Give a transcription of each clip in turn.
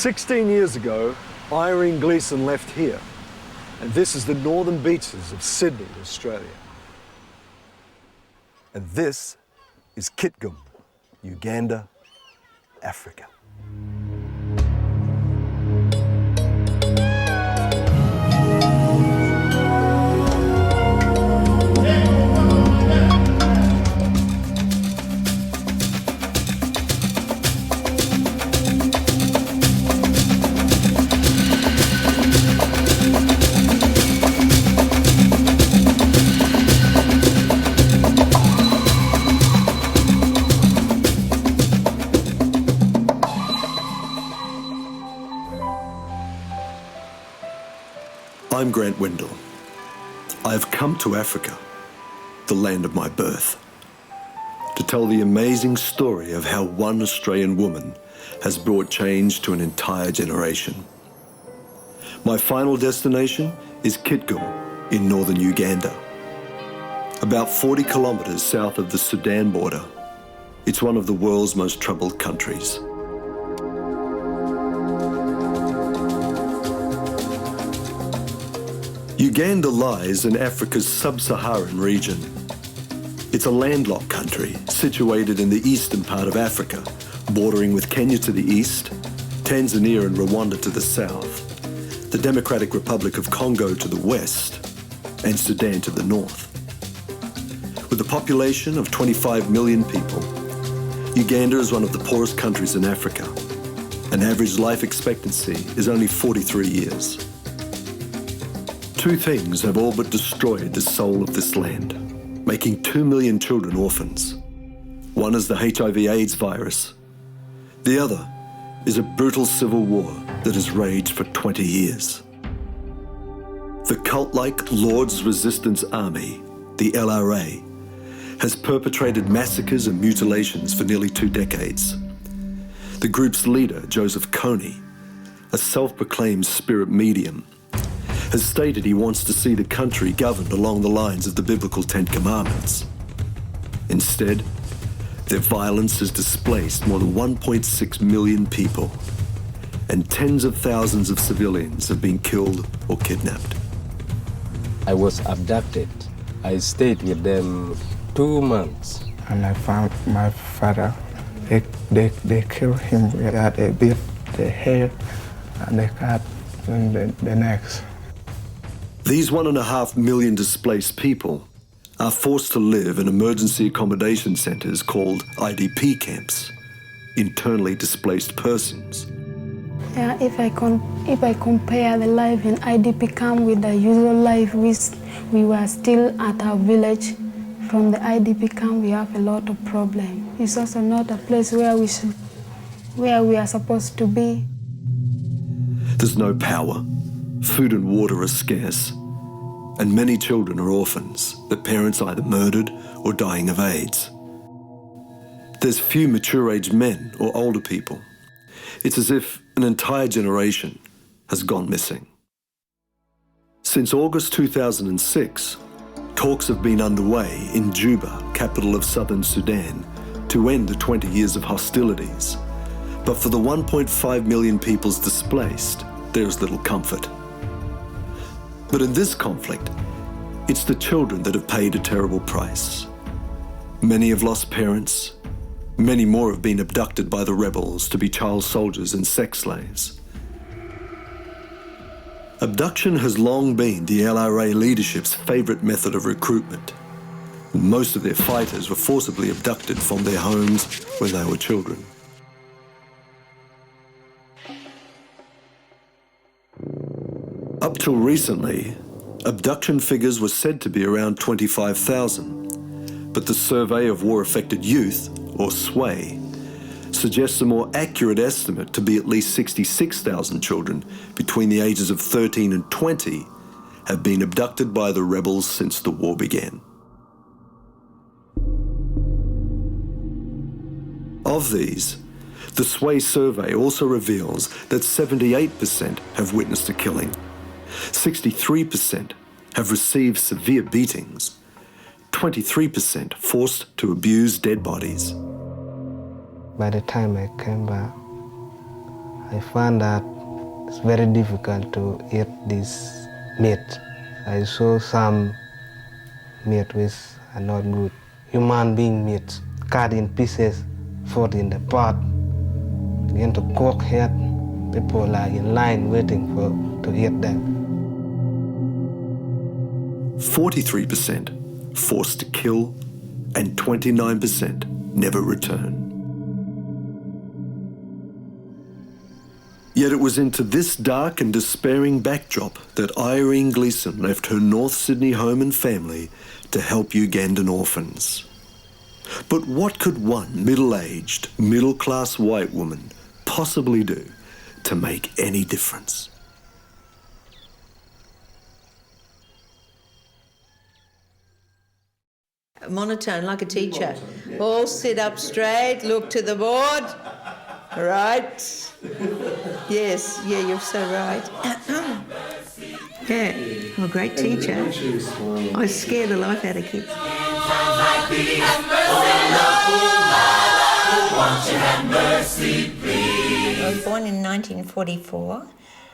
16 years ago, Irene Gleeson left here, and this is the northern beaches of Sydney, Australia. And this is Kitgum, Uganda, Africa. I'm Grant Wendell. I have come to Africa, the land of my birth, to tell the amazing story of how one Australian woman has brought change to an entire generation. My final destination is Kitgum in northern Uganda. About 40 kilometres south of the Sudan border, it's one of the world's most troubled countries. Uganda lies in Africa's sub-Saharan region. It's a landlocked country situated in the eastern part of Africa, bordering with Kenya to the east, Tanzania and Rwanda to the south, the Democratic Republic of Congo to the west, and Sudan to the north. With a population of 25 million people, Uganda is one of the poorest countries in Africa. An average life expectancy is only 43 years. Two things have all but destroyed the soul of this land, making 2 million children orphans. One is the HIV/AIDS virus. The other is a brutal civil war that has raged for 20 years. The cult-like Lord's Resistance Army, the LRA, has perpetrated massacres and mutilations for nearly 2 decades. The group's leader, Joseph Kony, a self-proclaimed spirit medium, has stated he wants to see the country governed along the lines of the biblical 10 Commandments. Instead, their violence has displaced more than 1.6 million people, and tens of thousands of civilians have been killed or kidnapped. I was abducted. I stayed with them 2 months. And I found my father. They killed him. They beat the head and they cut the necks. These 1.5 million displaced people are forced to live in emergency accommodation centres called IDP camps, internally displaced persons. Yeah, if I compare the life in IDP camp with the usual life, we were still at our village. From the IDP camp, we have a lot of problems. It's also not a place where we are supposed to be. There's no power. Food and water are scarce, and many children are orphans, their parents either murdered or dying of AIDS. There's few mature-aged men or older people. It's as if an entire generation has gone missing. Since August 2006, talks have been underway in Juba, capital of southern Sudan, to end the 20 years of hostilities. But for the 1.5 million peoples displaced, there's little comfort. But in this conflict, it's the children that have paid a terrible price. Many have lost parents. Many more have been abducted by the rebels to be child soldiers and sex slaves. Abduction has long been the LRA leadership's favourite method of recruitment. Most of their fighters were forcibly abducted from their homes when they were children. Up till recently, abduction figures were said to be around 25,000, but the Survey of War-Affected Youth, or SWAY, suggests a more accurate estimate to be at least 66,000 children between the ages of 13 and 20 have been abducted by the rebels since the war began. Of these, the SWAY survey also reveals that 78% have witnessed a killing, 63% have received severe beatings, 23% forced to abuse dead bodies. By the time I came back, I found that it's very difficult to eat this meat. I saw some meat which are not good. Human being meat, cut in pieces, put in the pot, begin to cook it. People are in line waiting to eat them. 43% forced to kill and 29% never return. Yet it was into this dark and despairing backdrop that Irene Gleeson left her North Sydney home and family to help Ugandan orphans. But what could one middle-aged, middle-class white woman possibly do to make any difference? Monotone, like a teacher. All sit up straight, look to the board. Right. Yes, yeah, you're so right. Yeah, I'm a great teacher. I scare the life out of kids. I was born in 1944.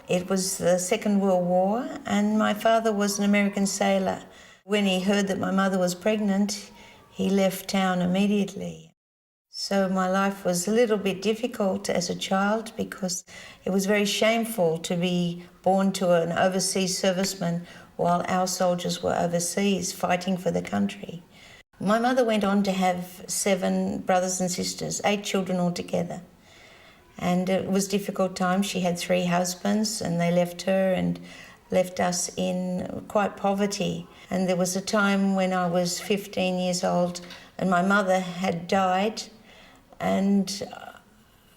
It was the Second World War, and my father was an American sailor. When he heard that my mother was pregnant, he left town immediately. So my life was a little bit difficult as a child because it was very shameful to be born to an overseas serviceman while our soldiers were overseas fighting for the country. My mother went on to have 7 brothers and sisters, 8 children altogether. And it was difficult times. She had 3 husbands and they left her and left us in quite poverty. And there was a time when I was 15 years old and my mother had died, and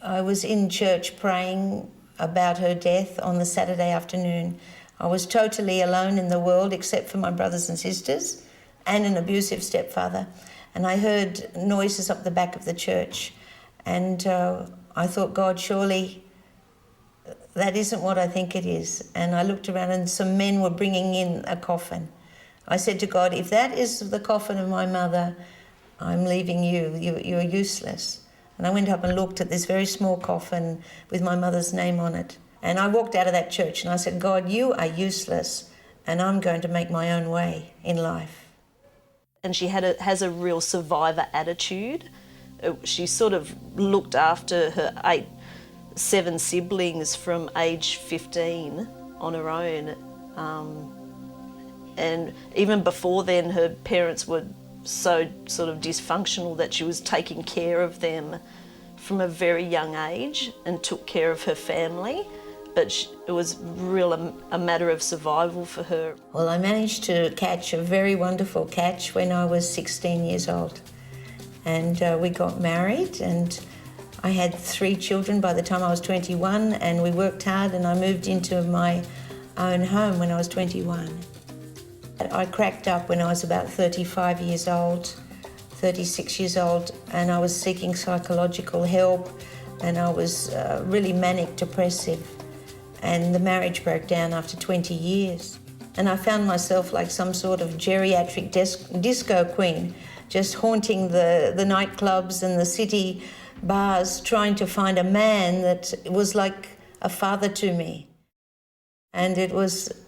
I was in church praying about her death on the Saturday afternoon. I was totally alone in the world except for my brothers and sisters and an abusive stepfather. And I heard noises up the back of the church, and I thought, God, surely that isn't what I think it is. And I looked around and some men were bringing in a coffin. I said to God, if that is the coffin of my mother, I'm leaving you. You're useless. And I went up and looked at this very small coffin with my mother's name on it. And I walked out of that church and I said, God, you are useless and I'm going to make my own way in life. And she has a real survivor attitude. She sort of looked after her 7 siblings from age 15 on her own. And even before then, her parents were so sort of dysfunctional that she was taking care of them from a very young age and took care of her family. But it was really a matter of survival for her. Well, I managed to catch a very wonderful catch when I was 16 years old. And we got married and I had 3 children by the time I was 21, and we worked hard and I moved into my own home when I was 21. I cracked up when I was about 35 years old, 36 years old, and I was seeking psychological help, and I was really manic depressive. And the marriage broke down after 20 years. And I found myself like some sort of geriatric disco queen, just haunting the nightclubs and the city bars, trying to find a man that was like a father to me. And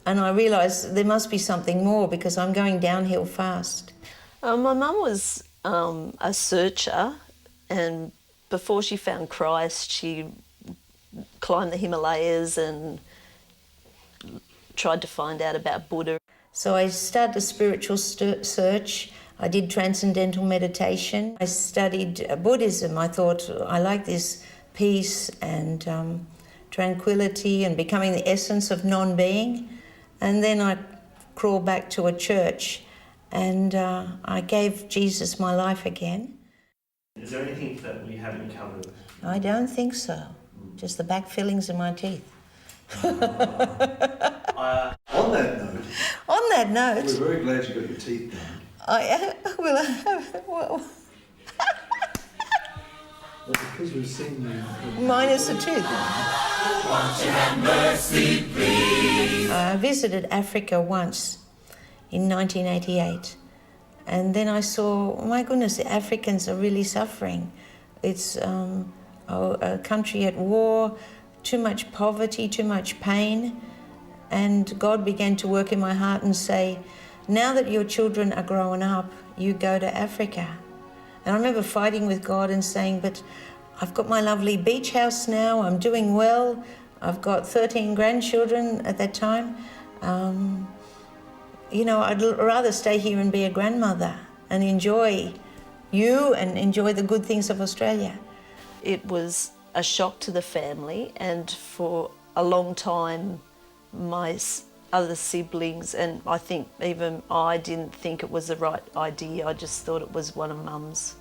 I realised there must be something more because I'm going downhill fast. My mum was a searcher, and before she found Christ, she climbed the Himalayas and tried to find out about Buddha. So I started a spiritual search. I did transcendental meditation. I studied Buddhism. I thought, I like this peace and tranquility and becoming the essence of non-being. And then I crawled back to a church and I gave Jesus my life again. Is there anything that we haven't covered? I don't think so. Just the back fillings in my teeth. On that note... We're very glad you got your teeth done. Well, because we've seen you... minus a tooth. Won't you have mercy, please? I visited Africa once in 1988, and then I saw, oh my goodness, the Africans are really suffering. It's a country at war, too much poverty, too much pain. And God began to work in my heart and say, now that your children are growing up, you go to Africa. And I remember fighting with God and saying, but I've got my lovely beach house now, I'm doing well, I've got 13 grandchildren at that time. You know, I'd rather stay here and be a grandmother and enjoy you and enjoy the good things of Australia. It was a shock to the family, and for a long time my other siblings, and I think even I didn't think it was the right idea. I just thought it was one of Mum's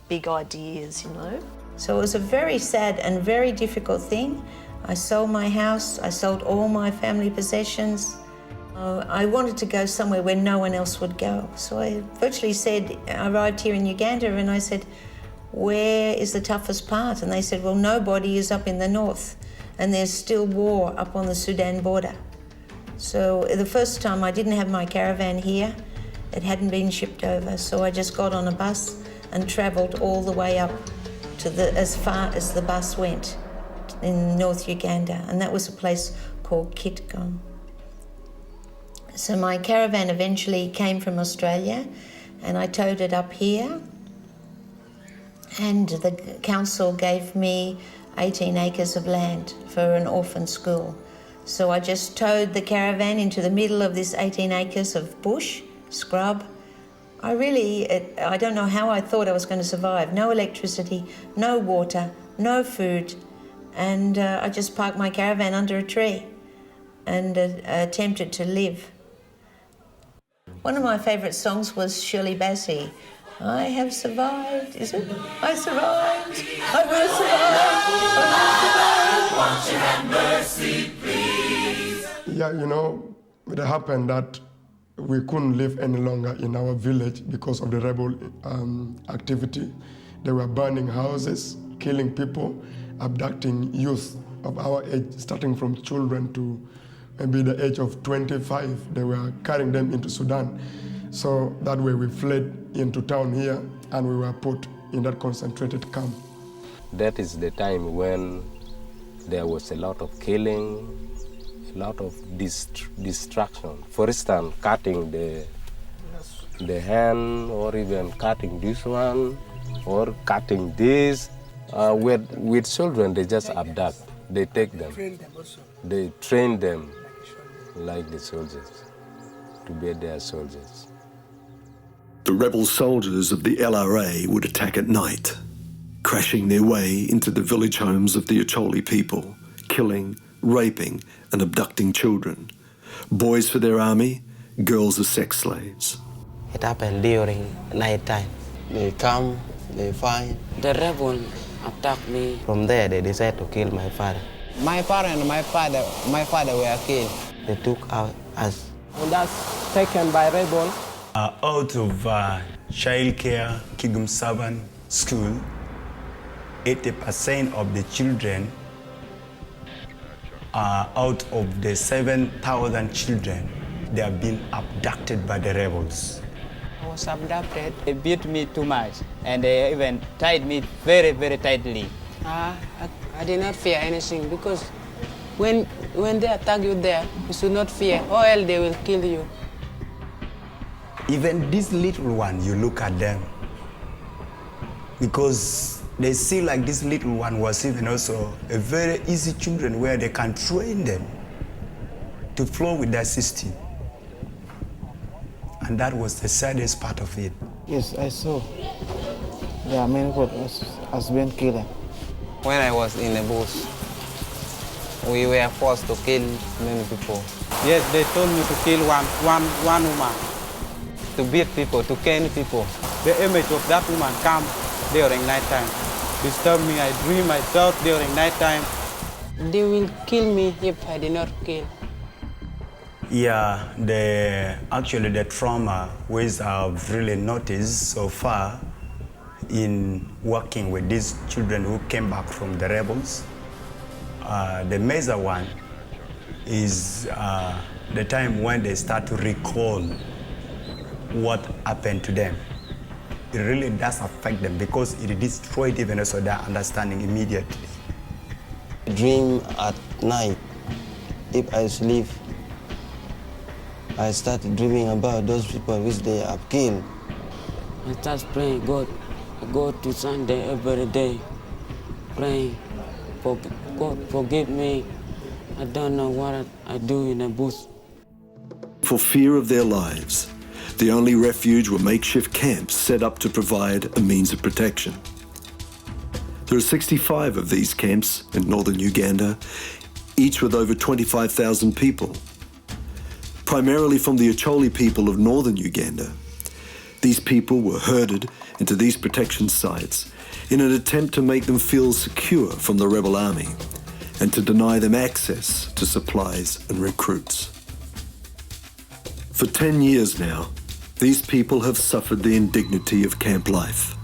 big ideas, you know. So it was a very sad and very difficult thing. I sold my house, I sold all my family possessions. I wanted to go somewhere where no one else would go. So I virtually said, I arrived here in Uganda and I said, where is the toughest part? And they said, well, nobody is up in the north and there's still war up on the Sudan border. So the first time I didn't have my caravan here, it hadn't been shipped over. So I just got on a bus and travelled all the way up to as far as the bus went in North Uganda. And that was a place called Kitgum. So my caravan eventually came from Australia and I towed it up here, and the council gave me 18 acres of land for an orphan school. So I just towed the caravan into the middle of this 18 acres of bush, scrub. I don't know how I thought I was going to survive. No electricity, no water, no food. And I just parked my caravan under a tree and attempted to live. One of my favourite songs was Shirley Bassey. I have survived, is it? I survived, I will survive, I will survive. Won't you have mercy, please? Yeah, you know, it happened that we couldn't live any longer in our village because of the rebel activity. They were burning houses, killing people, abducting youth of our age, starting from children to maybe the age of 25. They were carrying them into Sudan. So that way we fled into town here and we were put in that concentrated camp. That is the time when there was a lot of killing, a lot of destruction. For instance, cutting the hand, or even cutting this one, or cutting this. With children, they just abduct. They take them. They train them like the soldiers, to be their soldiers. The rebel soldiers of the LRA would attack at night, crashing their way into the village homes of the Acholi people, killing, raping and abducting children. Boys for their army, girls as sex slaves. It happened during night time. They come, they fight. The rebel attacked me. From there, they decided to kill my father. My parents and my father were killed. They took out us. And that's taken by rebel. Out of Childcare Kitgum Servants school, 80% of the children, out of the 7,000 children, they have been abducted by the rebels. I was abducted. They beat me too much, and they even tied me very, very tightly. I did not fear anything, because when they attack you there, you should not fear, or else they will kill you. Even this little one, you look at them, because they see like this little one was even also a very easy children where they can train them to flow with their system. And that was the saddest part of it. Yes, I saw. There are many people has been killed. When I was in the bush, we were forced to kill many people. Yes, they told me to kill one woman, to beat people, to cane people. The image of that woman comes during nighttime. Disturb me, I dream myself during nighttime. They will kill me if I did not kill. Yeah, actually the trauma which I've really noticed so far in working with these children who came back from the rebels, the major one is the time when they start to recall what happened to them. It really does affect them because it destroyed even also their understanding immediately. Dream at night. If I sleep, I start dreaming about those people which they have killed. I start praying God. I go to Sunday every day, praying for God, forgive me. I don't know what I do in the bush. For fear of their lives, the only refuge were makeshift camps set up to provide a means of protection. There are 65 of these camps in northern Uganda, each with over 25,000 people. Primarily from the Acholi people of northern Uganda, these people were herded into these protection sites in an attempt to make them feel secure from the rebel army and to deny them access to supplies and recruits. For 10 years now, these people have suffered the indignity of camp life.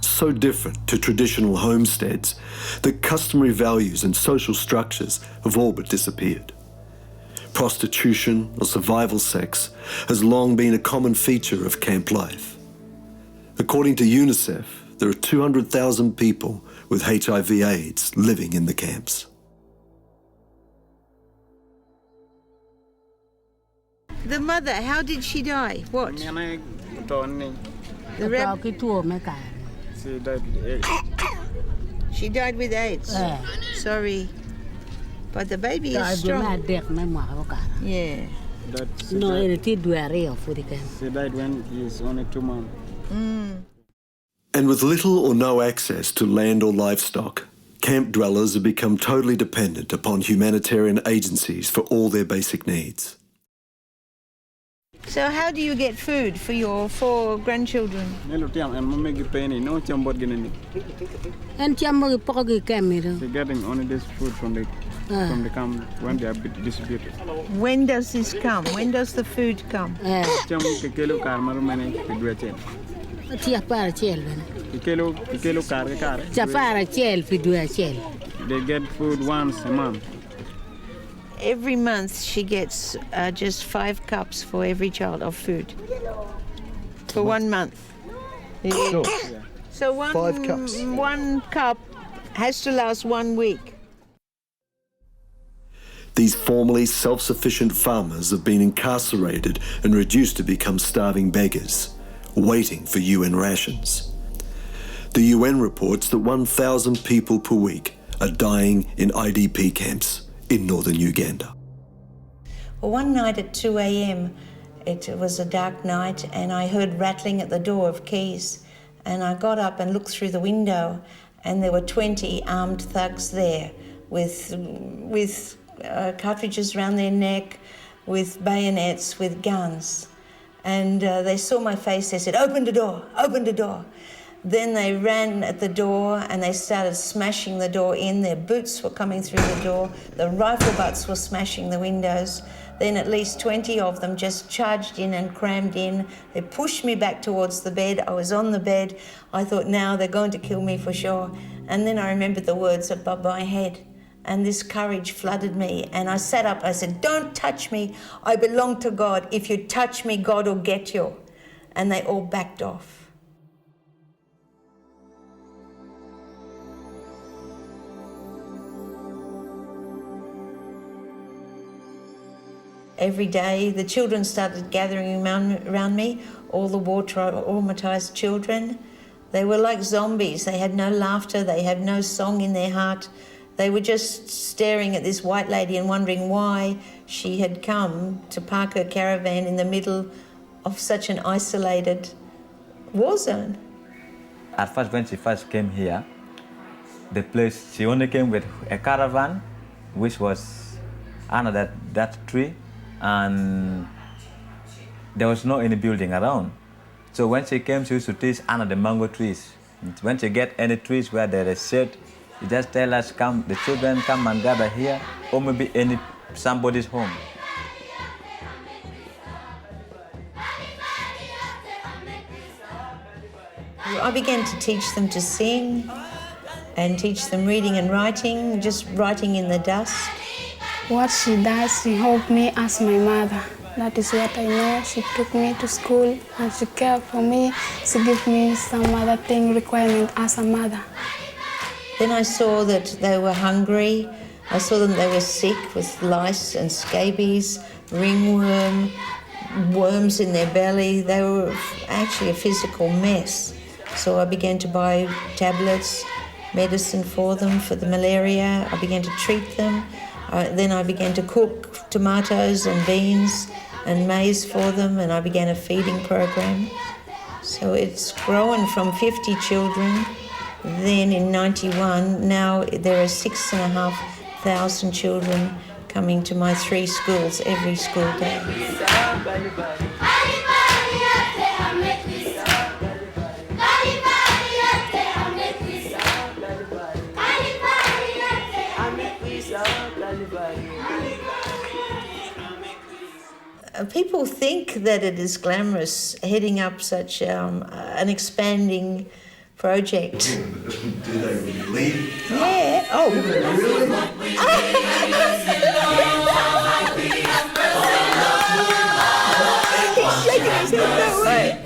So different to traditional homesteads that customary values and social structures have all but disappeared. Prostitution or survival sex has long been a common feature of camp life. According to UNICEF, there are 200,000 people with HIV/AIDS living in the camps. The mother, how did she die? What? The She died with AIDS. She died with AIDS? Sorry. But the baby is strong. Yeah. She died when he was only 2 months. And with little or no access to land or livestock, camp dwellers have become totally dependent upon humanitarian agencies for all their basic needs. So how do you get food for your 4 grandchildren? They're getting only this food from the camp when they are distributed. When does this come? When does the food come? They get food once a month. Every month she gets just 5 cups for every child of food. For 1 month. Sure. So 5 cups. 1 cup has to last 1 week. These formerly self-sufficient farmers have been incarcerated and reduced to become starving beggars, waiting for UN rations. The UN reports that 1,000 people per week are dying in IDP camps in northern Uganda. Well, one night at 2 a.m, it was a dark night, and I heard rattling at the door of keys. And I got up and looked through the window, and there were 20 armed thugs there with cartridges around their neck, with bayonets, with guns. And they saw my face, they said, "Open the door, open the door." Then they ran at the door and they started smashing the door in. Their boots were coming through the door. The rifle butts were smashing the windows. Then at least 20 of them just charged in and crammed in. They pushed me back towards the bed. I was on the bed. I thought, now they're going to kill me for sure. And then I remembered the words above my head. And this courage flooded me. And I sat up. I said, "Don't touch me. I belong to God. If you touch me, God will get you." And they all backed off. Every day, the children started gathering around me, all the war-traumatized children. They were like zombies. They had no laughter. They had no song in their heart. They were just staring at this white lady and wondering why she had come to park her caravan in the middle of such an isolated war zone. At first, when she first came here, the place, she only came with a caravan, which was under that tree, and there was no any building around. So when she came, she used to teach under the mango trees. When she get any trees where there is shade, she just tell us, "Come, the children come and gather here," or maybe somebody's home. I began to teach them to sing and teach them reading and writing, just writing in the dust. What she does, she helped me as my mother. That is what I know. She took me to school and she cared for me. She gave me some other thing requirement as a mother. Then I saw that they were hungry. I saw them, they were sick with lice and scabies, ringworm, worms in their belly. They were actually a physical mess. So I began to buy tablets, medicine for them, for the malaria. I began to treat them. Then I began to cook tomatoes and beans and maize for them, and I began a feeding program. So it's grown from 50 children. Then in 91, now there are 6,500 children coming to my 3 schools every school day. People think that it is glamorous heading up such an expanding project. Do they really? Yeah. Oh. He's shaking his head that way.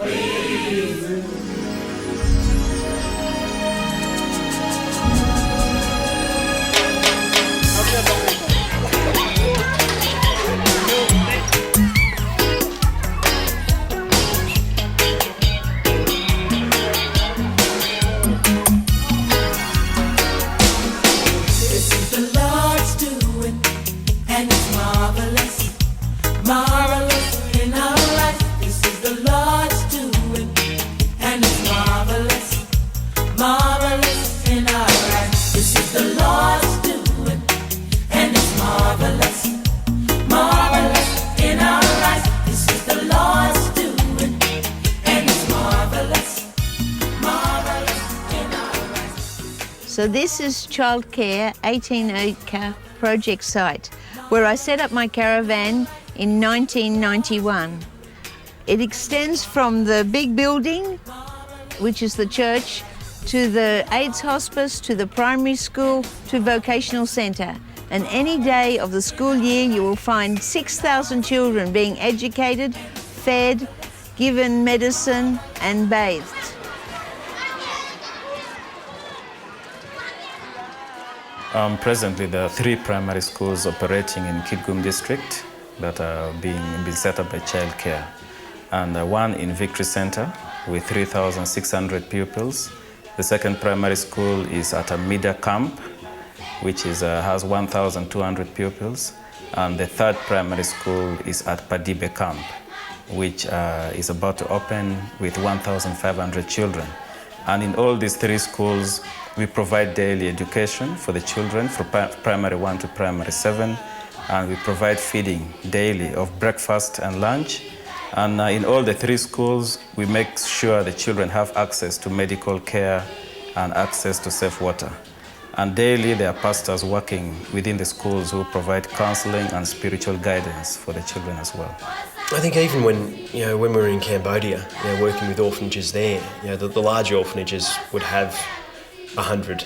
So this is Childcare 18-acre project site where I set up my caravan in 1991. It extends from the big building, which is the church, to the AIDS hospice, to the primary school, to vocational centre. And any day of the school year you will find 6,000 children being educated, fed, given medicine and bathed. Presently, there are 3 primary schools operating in Kitgum district that are being set up by Childcare, and one in Victory Center with 3,600 pupils. The second primary school is at Amida Camp, which has 1,200 pupils, and the third primary school is at Padibe Camp, which is about to open with 1,500 children. And in all these 3 schools, we provide daily education for the children from primary 1 to primary 7, and we provide feeding daily of breakfast and lunch. And in all the 3 schools, we make sure the children have access to medical care and access to safe water. And daily, there are pastors working within the schools who provide counseling and spiritual guidance for the children as well. I think even when we were in Cambodia, working with orphanages there, the larger orphanages would have 100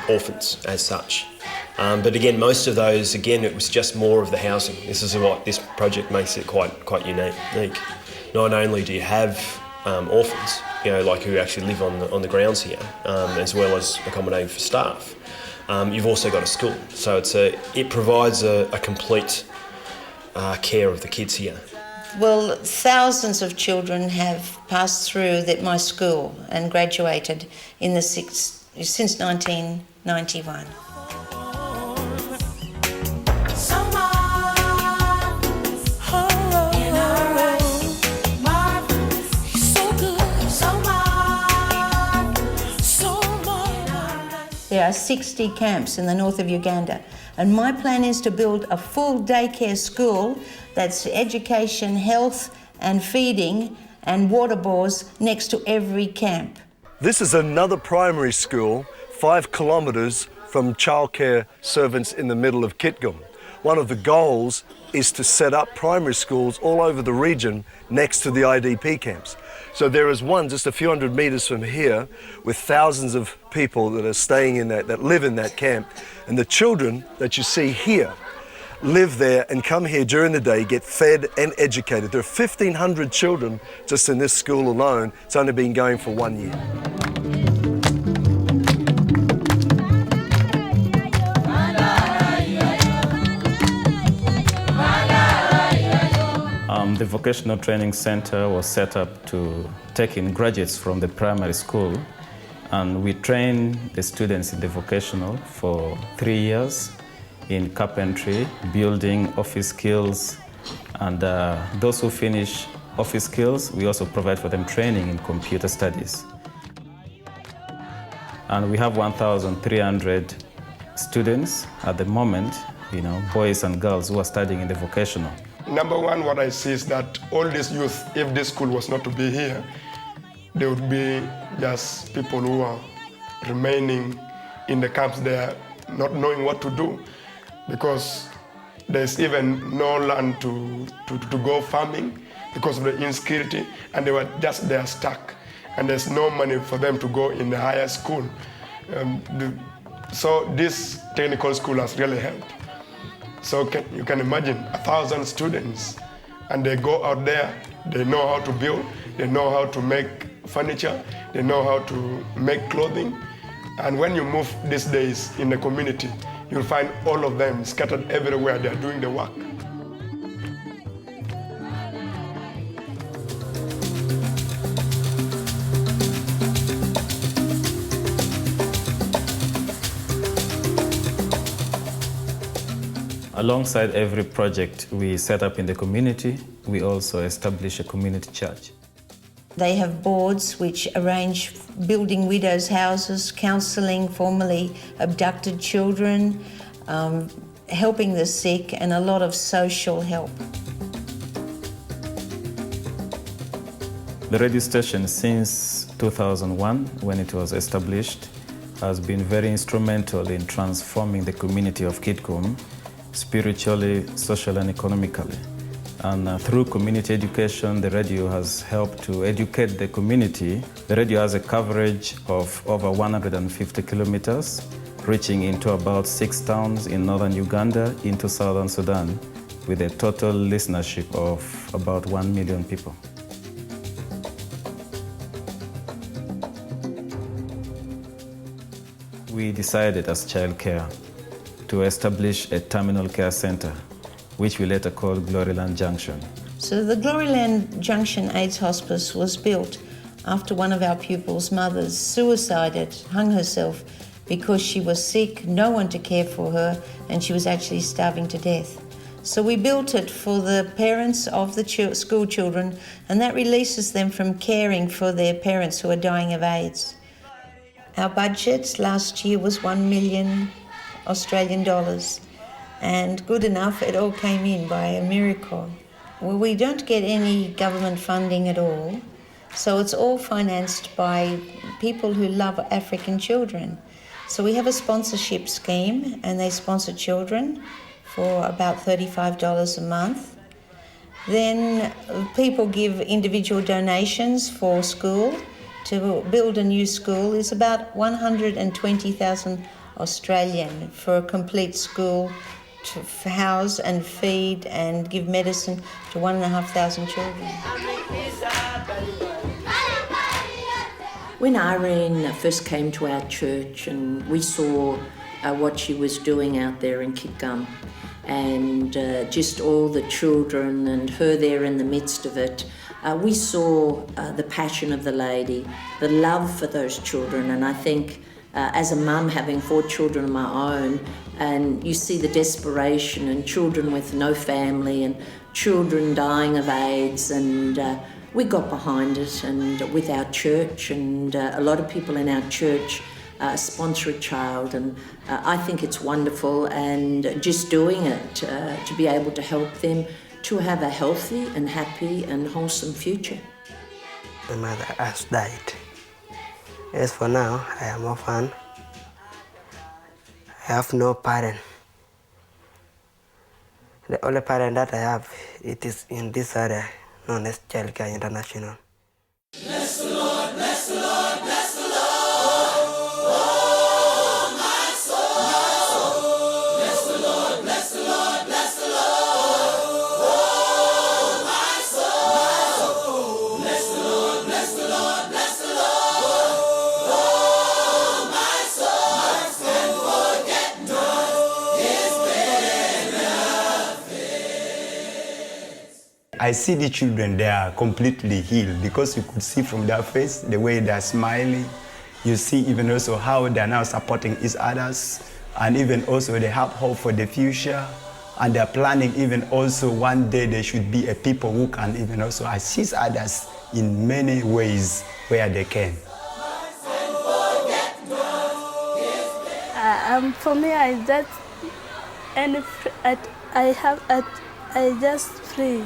orphans as such. But again, most of those, it was just more of the housing. This is what this project makes it quite unique. Not only do you have orphans, like who actually live on the grounds here, as well as accommodating for staff, you've also got a school. So it provides a complete care of the kids here. Well, thousands of children have passed through my school and graduated since 1991. There are 60 camps in the north of Uganda, and my plan is to build a full daycare school that's education, health and feeding and water bores next to every camp. This is another primary school 5 kilometres from Childcare Servants in the middle of Kitgum. One of the goals is to set up primary schools all over the region next to the IDP camps. So there is one just a few hundred metres from here with thousands of people that are staying in that live in that camp. And the children that you see here live there and come here during the day, get fed and educated. There are 1,500 children just in this school alone. It's only been going for 1 year. The Vocational Training Center was set up to take in graduates from the primary school, and we train the students in the vocational for 3 years in carpentry, building, office skills, and those who finish office skills, we also provide for them training in computer studies. And we have 1,300 students at the moment, boys and girls who are studying in the vocational. Number one, what I see is that all these youth, if this school was not to be here, they would be just people who are remaining in the camps there, not knowing what to do, because there's even no land to go farming because of the insecurity, and they were just there stuck, and there's no money for them to go in the higher school. So this technical school has really helped. So you can imagine 1,000 students, and they go out there, they know how to build, they know how to make furniture, they know how to make clothing. And when you move these days in the community, you'll find all of them scattered everywhere. They are doing the work. Alongside every project we set up in the community, we also establish a community church. They have boards which arrange building widows' houses, counselling formerly abducted children, helping the sick, and a lot of social help. The radio station, since 2001, when it was established, has been very instrumental in transforming the community of Kitgum spiritually, socially, and economically. And through community education, the radio has helped to educate the community. The radio has a coverage of over 150 kilometers, reaching into about 6 towns in northern Uganda, into southern Sudan, with a total listenership of about 1 million people. We decided as Childcare to establish a terminal care center, which we later called Gloryland Junction. So the Gloryland Junction AIDS Hospice was built after one of our pupils' mothers suicided, hung herself because she was sick, no one to care for her, and she was actually starving to death. So we built it for the parents of the school children, and that releases them from caring for their parents who are dying of AIDS. Our budget last year was 1 million Australian dollars, and good enough, it all came in by a miracle. Well, we don't get any government funding at all, so it's all financed by people who love African children. So we have a sponsorship scheme, and they sponsor children for about $35 a month. Then people give individual donations for school. To build a new school is about 120,000 Australian for a complete school to house and feed and give medicine to 1,500 children. When Irene first came to our church and we saw what she was doing out there in Kitgum, and just all the children and her there in the midst of it, we saw the passion of the lady, the love for those children, and I think as a mum having 4 children of my own, and you see the desperation and children with no family and children dying of AIDS, and we got behind it, and with our church, and a lot of people in our church sponsor a child, and I think it's wonderful, and just doing it to be able to help them to have a healthy and happy and wholesome future. My mother has died. As for now, I am orphan. I have no parent. The only parent that I have, it is in this area known as Childcare International. Bless the Lord, bless the Lord, bless the Lord, oh my soul. Bless the Lord, bless the Lord, bless the Lord, oh my soul. Bless the Lord, bless the Lord, bless the Lord, oh my soul. And forget not His benefits. I see the children, they are completely healed because you could see from their face the way they're smiling. You see even also how they're now supporting each others, and even also they have hope for the future, and they're planning even also one day they should be a people who can even also assist others in many ways where they can. For me, I just free.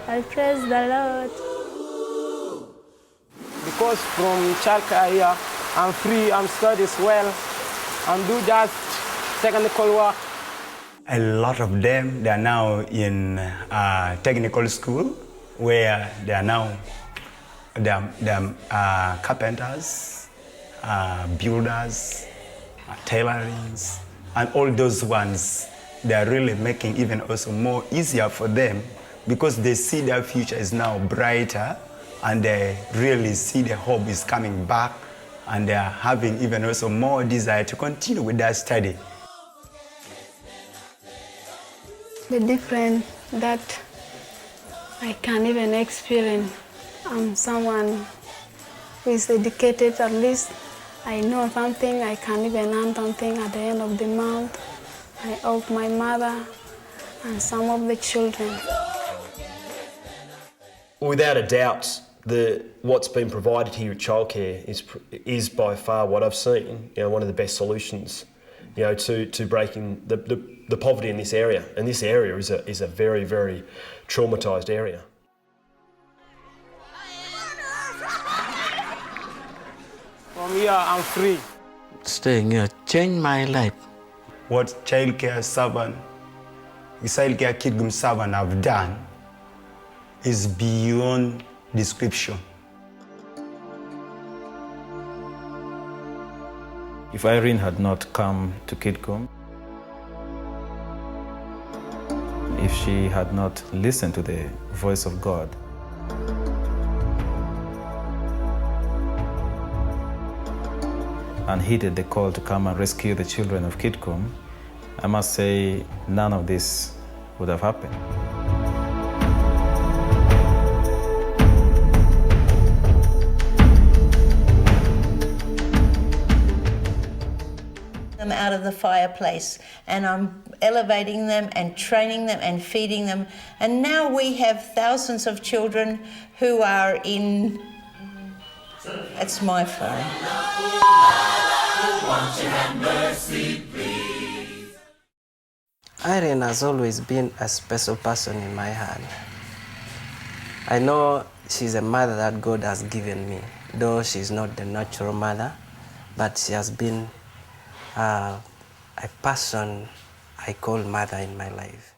I praise the Lord. Because from childcare here, I'm free, I'm studied well, and do just technical work. A lot of them, they are now in technical school where they are now carpenters, builders, tailorings, and all those ones. They are really making even also more easier for them because they see their future is now brighter, and they really see the hope is coming back, and they are having even also more desire to continue with their study. The difference that I can even experience, I'm someone who is educated, at least I know something, I can even earn something at the end of the month. I help my mother and some of the children. Without a doubt, what's been provided here at Childcare is by far what I've seen, one of the best solutions, to breaking the poverty in this area. And this area is a very, very traumatised area. From here, I'm free. Staying here changed my life. What Childcare Kitgum Servants have done is beyond description. If Irene had not come to Kitgum, if she had not listened to the voice of God, and heeded the call to come and rescue the children of Kitgum, I must say none of this would have happened. Them out of the fireplace, and I'm elevating them and training them and feeding them, and now we have thousands of children who are in... That's my phone. Irene has always been a special person in my heart. I know she's a mother that God has given me, though she's not the natural mother, but she has been a person I call mother in my life.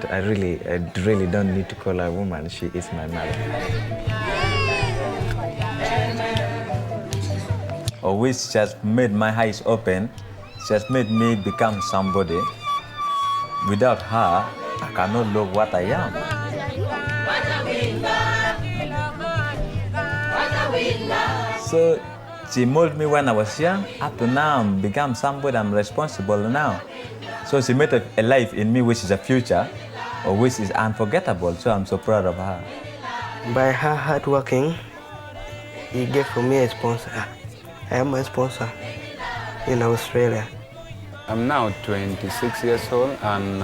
I really don't need to call her a woman. She is my mother. Always just made my eyes open, just made me become somebody. Without her, I cannot look what I am. So she molded me when I was young. Up to now, I'm become somebody. I'm responsible now. So she made a life in me which is a future, or which is unforgettable. So I'm so proud of her. By her hard working, he gave for me a sponsor. I am a sponsor in Australia. I'm now 26 years old, and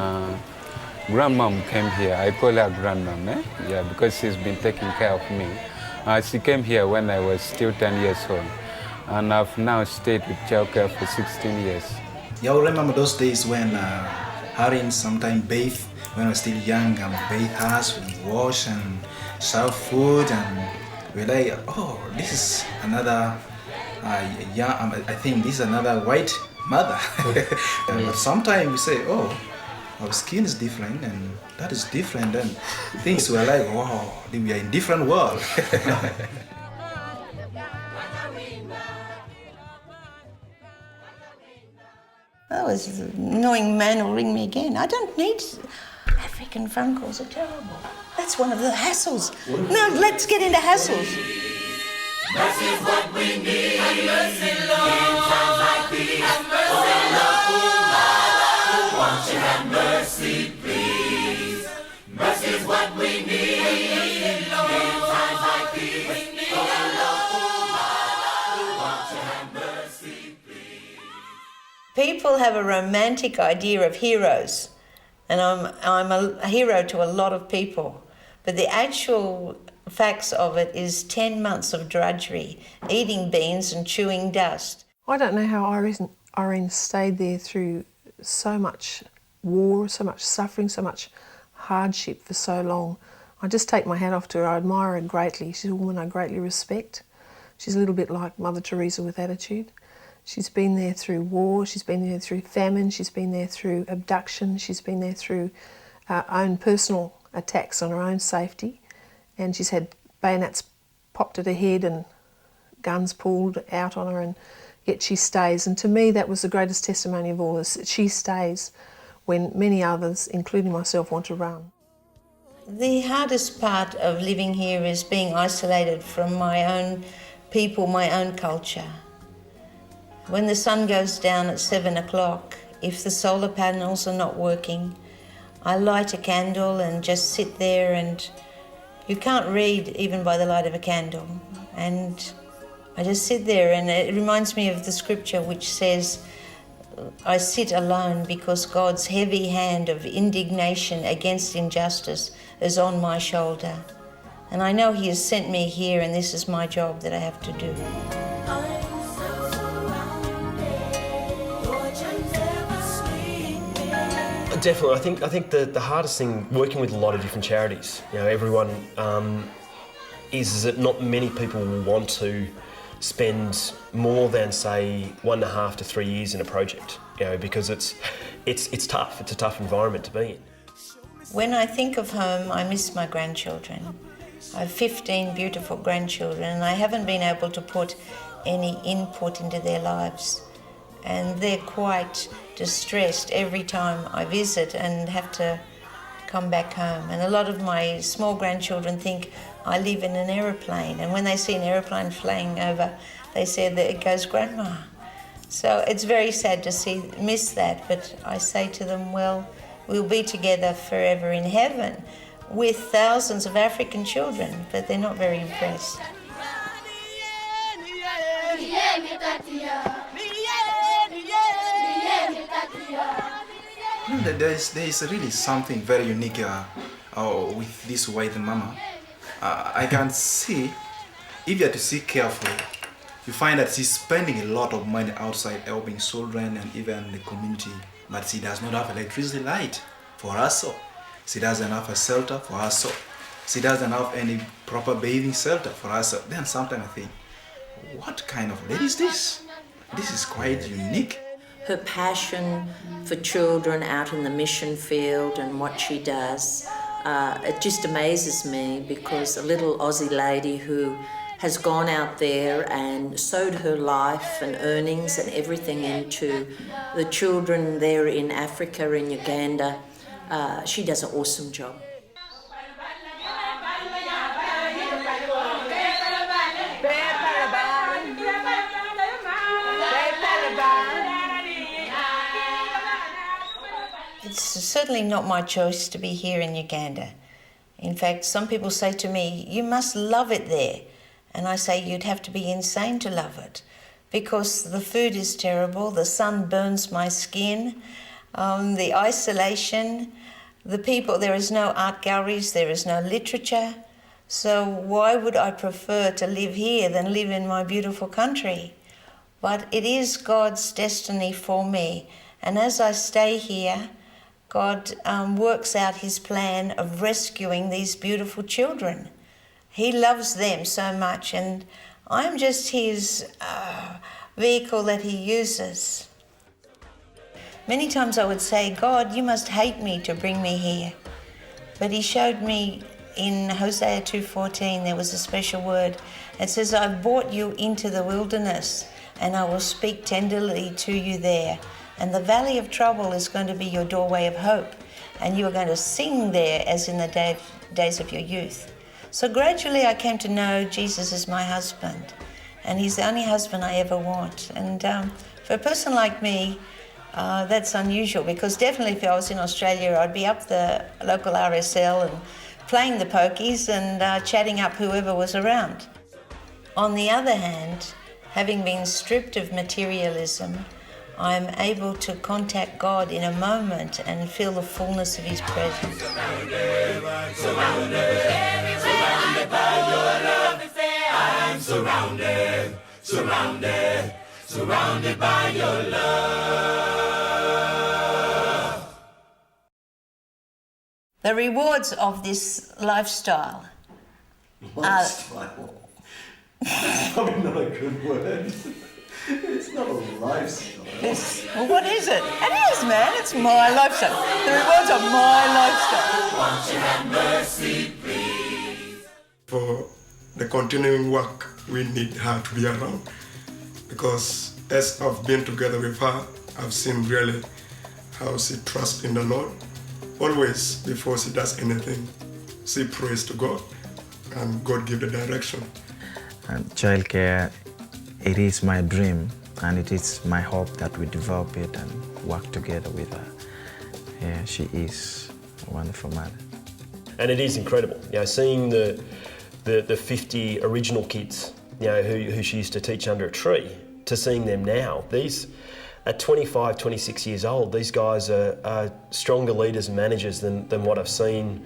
grandmom came here. I call her grandmom, Yeah, because she's been taking care of me. She came here when I was still 10 years old, and I've now stayed with Childcare for 16 years. Yeah, I remember those days when Irene sometimes bathed when I was still young, and bathe us, we wash and serve food, and we're like, oh, this is another, I think this is another white mother. But sometimes we say, oh, our skin is different, and that is different, and things were like, wow, we are in different world. Oh, this annoying man will ring me again. I don't need... African phone calls are terrible. That's one of the hassles. Now, let's get into hassles. Mercy's what we need. Have mercy, Lord. In times like these. Have mercy, Lord. People have a romantic idea of heroes, and I'm a hero to a lot of people, but the actual facts of it is 10 months of drudgery, eating beans and chewing dust. I don't know how Irene stayed there through so much war, so much suffering, so much hardship for so long. I just take my hat off to her. I admire her greatly. She's a woman I greatly respect. She's a little bit like Mother Teresa with attitude. She's been there through war, she's been there through famine, she's been there through abduction, she's been there through her own personal attacks on her own safety, and she's had bayonets popped at her head and guns pulled out on her, and yet she stays. And to me that was the greatest testimony of all, is that she stays when many others, including myself, want to run. The hardest part of living here is being isolated from my own people, my own culture. When the sun goes down at 7 o'clock, if the solar panels are not working, I light a candle and just sit there, and you can't read even by the light of a candle. And I just sit there, and it reminds me of the scripture which says, I sit alone because God's heavy hand of indignation against injustice is on my shoulder. And I know He has sent me here, and this is my job that I have to do. Definitely, I think the hardest thing working with a lot of different charities, everyone is that not many people will want to spend more than say 1.5 to 3 years in a project, because it's tough. It's a tough environment to be in. When I think of home, I miss my grandchildren. I have 15 beautiful grandchildren, and I haven't been able to put any input into their lives. And they're quite distressed every time I visit and have to come back home. And a lot of my small grandchildren think I live in an aeroplane, and when they see an aeroplane flying over, they say, there goes Grandma. So it's very sad to miss that, but I say to them, well, we'll be together forever in heaven with thousands of African children, but they're not very impressed. There is really something very unique with this white mama. I can see, if you have to see carefully, you find that she's spending a lot of money outside helping children and even the community, but she does not have electricity light for us. So she doesn't have a shelter for us. So she doesn't have any proper bathing shelter for us. So then sometimes I think, what kind of lady is this? This is quite unique. Her passion for children out in the mission field and what she does, it just amazes me, because a little Aussie lady who has gone out there and sowed her life and earnings and everything into the children there in Africa, in Uganda, she does an awesome job. It's certainly not my choice to be here in Uganda. In fact, some people say to me, you must love it there. And I say, you'd have to be insane to love it, because the food is terrible, the sun burns my skin, the isolation, the people, there is no art galleries, there is no literature. So why would I prefer to live here than live in my beautiful country? But it is God's destiny for me. And as I stay here, God works out His plan of rescuing these beautiful children. He loves them so much, and I'm just His vehicle that He uses. Many times I would say, God, you must hate me to bring me here. But He showed me in Hosea 2:14, there was a special word. It says, I've brought you into the wilderness, and I will speak tenderly to you there. And the valley of trouble is going to be your doorway of hope. And you are going to sing there as in the days of your youth. So gradually I came to know Jesus as my husband. And He's the only husband I ever want. And for a person like me, that's unusual, because definitely if I was in Australia, I'd be up the local RSL and playing the pokies and chatting up whoever was around. On the other hand, having been stripped of materialism, I'm able to contact God in a moment and feel the fullness of His presence. Surrounded by your love. I'm surrounded, surrounded, surrounded by your love. The rewards of this lifestyle are... That's probably not a good word. It's not a lifestyle. Well, what is it? It is, man. It's my lifestyle. The rewards are my lifestyle. Won't you have mercy, please? For the continuing work, we need her to be around, because as I've been together with her, I've seen really how she trusts in the Lord. Always, before she does anything, she prays to God, and God gives the direction. And childcare, it is my dream, and it is my hope that we develop it and work together with her. Yeah, she is a wonderful mother. And it is incredible, seeing the 50 original kids, who she used to teach under a tree, to seeing them now. These, at 25, 26 years old, these guys are stronger leaders and managers than what I've seen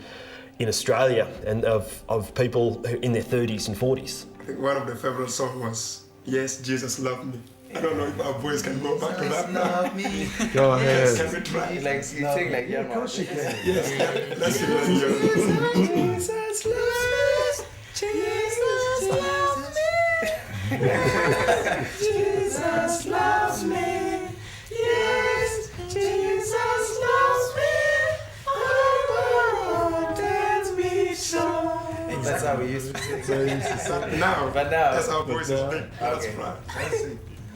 in Australia, and of people in their 30s and 40s. I think one of the favorite songs was Yes, Jesus Loved Me. I don't know if our boys can go back to that. Love me. Go ahead. Yes, can we try? Like, you sing like, yeah, of course you can. Yes, let's sing like Jesus loves me. Jesus loves me. Jesus loves me. Yes, Jesus loves me. Oh, dance me so. That's how we used to sing. Now, but now, that's our voice is big. That's okay. right.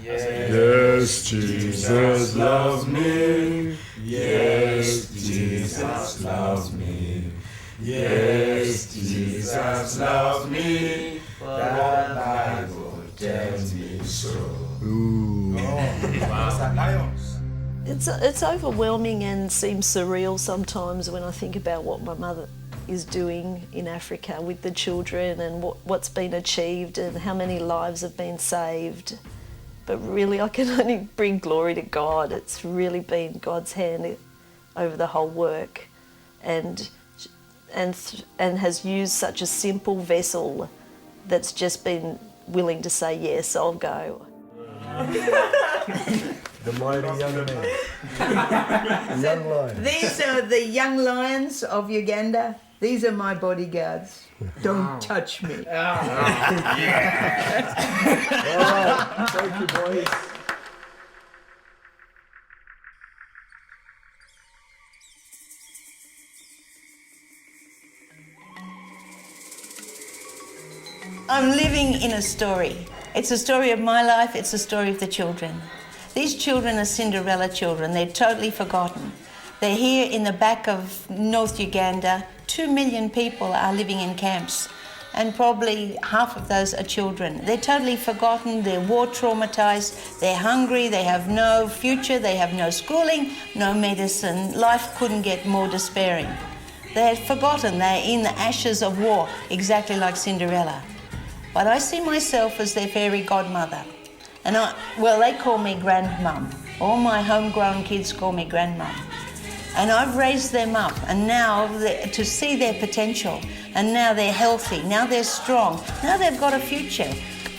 Yes, Jesus loves me. Yes, Jesus loves me. Yes, Jesus loves me. The Bible tells me so. It's overwhelming and seems surreal sometimes when I think about what my mother is doing in Africa with the children, and what's been achieved and how many lives have been saved. But really, I can only bring glory to God. It's really been God's hand over the whole work, and has used such a simple vessel that's just been willing to say, yes, I'll go. The mighty young man. The young lion. These are the young lions of Uganda. These are my bodyguards. Don't touch me. All right, thank you, boys. I'm living in a story. It's a story of my life, it's a story of the children. These children are Cinderella children. They're totally forgotten. They're here in the back of North Uganda. 2 million people are living in camps, and probably half of those are children. They're totally forgotten, they're war traumatized, they're hungry, they have no future, they have no schooling, no medicine. Life couldn't get more despairing. They're forgotten, they're in the ashes of war, exactly like Cinderella. But I see myself as their fairy godmother. And they call me grandmum. All my homegrown kids call me grandmum. And I've raised them up, and now to see their potential, and now they're healthy, now they're strong, now they've got a future.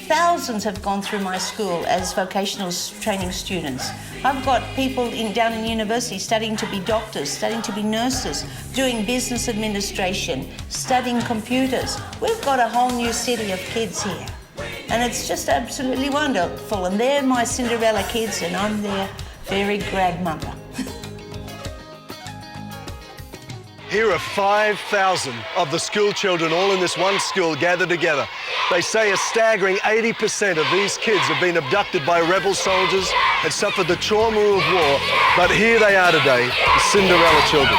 Thousands have gone through my school as vocational training students. I've got people down in university studying to be doctors, studying to be nurses, doing business administration, studying computers. We've got a whole new city of kids here. And it's just absolutely wonderful. And they're my Cinderella kids, and I'm their fairy grandmother. Here are 5,000 of the school children all in this one school gathered together. They say a staggering 80% of these kids have been abducted by rebel soldiers and suffered the trauma of war, but here they are today, the Cinderella children.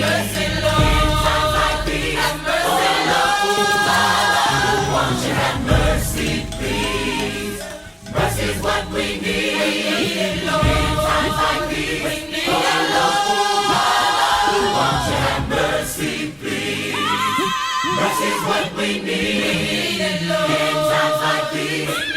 mercy, Lord. In times like these, have mercy, Lord. Won't you have mercy, please? Mercy's what we need, Lord. In times like these, we need a Lord. Won't you have mercy, please? Mercy's what we need, Lord. In times like these.